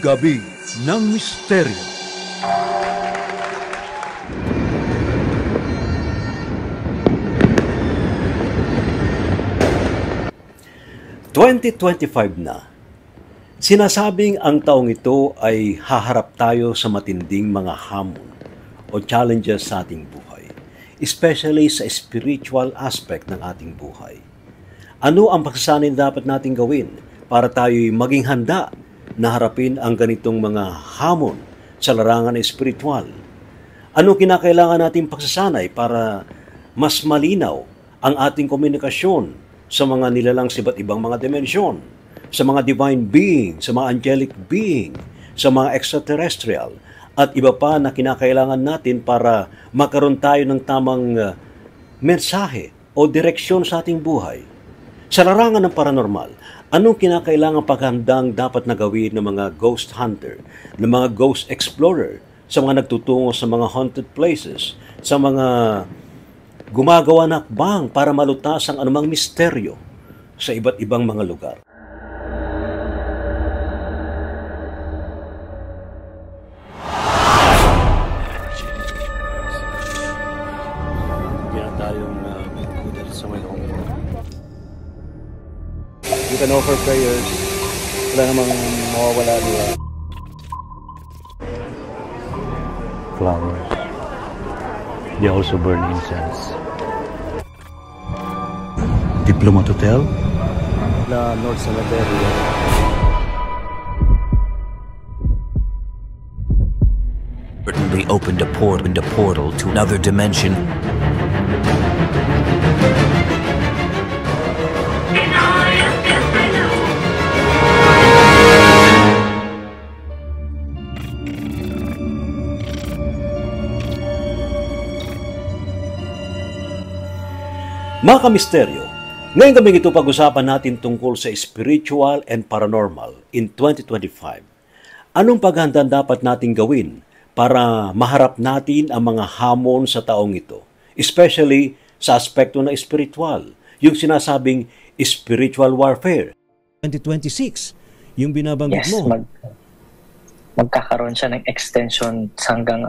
Gabi ng Misteryo. ...2025 na. Sinasabing ang taong ito ay haharap tayo sa matinding mga hamon o challenges sa ating buhay, especially sa spiritual aspect ng ating buhay. Ano ang pagsasanay dapat nating gawin para tayo'y maging handa na harapin ang ganitong mga hamon sa larangan espiritual? Ano kinakailangan nating pagsasanay para mas malinaw ang ating komunikasyon sa mga nilalang sa iba't ibang mga dimensyon, sa mga divine being, sa mga angelic being, sa mga extraterrestrial, at iba pa na kinakailangan natin para magkaroon tayo ng tamang mensahe o direksyon sa ating buhay. Sa larangan ng paranormal, anong kinakailangan paghandang dapat na gawin ng mga ghost hunter, ng mga ghost explorer, sa mga nagtutungo sa mga haunted places, sa mga gumagawa ng hakbang para malutas ang anumang misteryo sa iba't ibang mga lugar? Hindi tayong magkudal sa may loob. You can offer prayers. Wala namang mawawala nila. Flowers. They also burn incense. Diplomat Hotel? Na North Cemetery. They opened a portal to another dimension. Mga kamisteryo, ngayong gabing ito pag-usapan natin tungkol sa spiritual and paranormal in 2025. Anong paghahanda dapat nating gawin para maharap natin ang mga hamon sa taong ito? Especially sa aspekto na spiritual, yung sinasabing spiritual warfare. 2026, yung binabanggit mo. Magkakaroon siya ng extension hanggang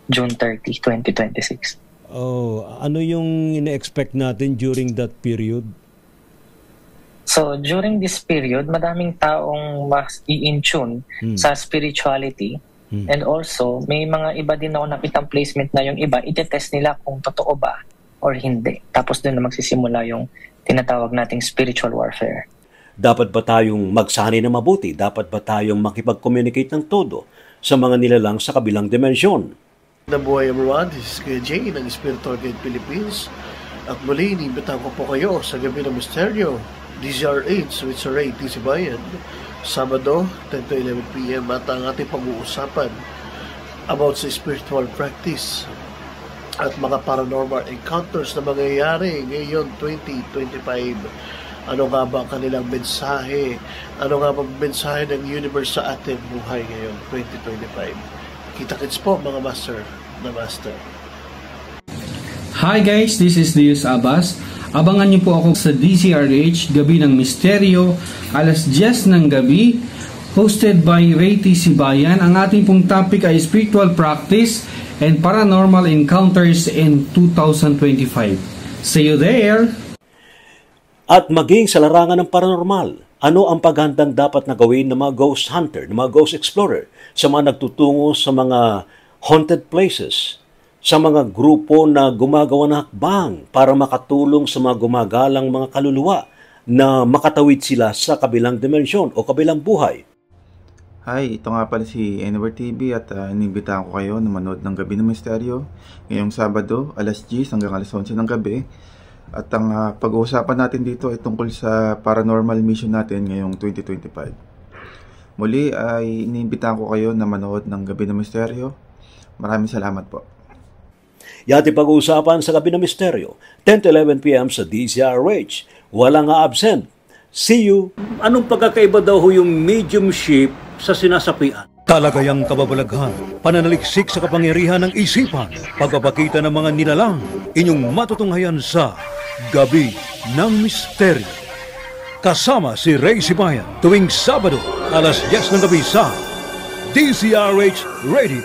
June 30, 2026. Oh, ano yung ina-expect natin during that period? So, during this period, madaming taong mas i-in-tune sa spirituality. And also, may mga iba din ako nakitang placement na yung iba, itetest nila kung totoo ba or hindi. Tapos doon na magsisimula yung tinatawag nating spiritual warfare. Dapat ba tayong magsanay na mabuti? Dapat ba tayong makipag-communicate ng todo sa mga nilalang sa kabilang dimensyon? Nabuhay everyone, this is Kuya Jay ng Spiritual Guide Philippines. At muli, inimbitan ko po kayo sa Gabi ng Misteryo, DZRH, with Sir Ray Tisibayan, Sabado, 10 to 11 p.m. at ang ating pag-uusapan about sa spiritual practice at mga paranormal encounters na mangyayari ngayon 2025. Ano nga ba ang kanilang mensahe? Ano nga ba ang mensahe ng universe sa ating buhay ngayon 2025? Kita-kits po mga master na master. Hi guys, this is Deus Abbas. Abangan niyo po ako sa DZRH, Gabi ng Misteryo, alas 10 ng gabi, hosted by Ray Tisibayan. Ang ating pong topic ay spiritual practice and paranormal encounters in 2025. See you there! At maging sa larangan ng paranormal, ano ang paghandang dapat na gawin ng mga ghost hunter, ng mga ghost explorer, sa mga nagtutungo sa mga haunted places, sa mga grupo na gumagawa ng hakbang para makatulong sa mga gumagalang mga kaluluwa na makatawid sila sa kabilang dimensyon o kabilang buhay? Hi, ito nga pala si Enver TV at inimbitahan ko kayo na manood ng Gabi ng Misteryo ngayong Sabado, alas 10 hanggang alas 11 ng gabi. At ang pag-uusapan natin dito ay tungkol sa paranormal mission natin ngayong 2025. Muli ay iniimbitahan ko kayo na manood ng Gabi ng Misteryo. Maraming salamat po. Yati pag-uusapan sa Gabi ng Misteryo, 10 to 11 p.m. sa DZRH. Walang absent. See you! Anong pagkakaiba daw ho yung mediumship sa sinasapian? Talagayang kababalaghan, pananaliksik sa kapangyarihan ng isipan, pagpapakita ng mga nilalang, inyong matutunghayan sa Gabi ng Misteryo. Kasama si Ray Sibayan tuwing Sabado, alas 10 ng gabi sa DZRH Radio,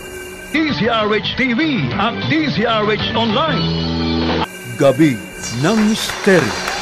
DZRH TV at DZRH Online. Gabi ng Misteryo.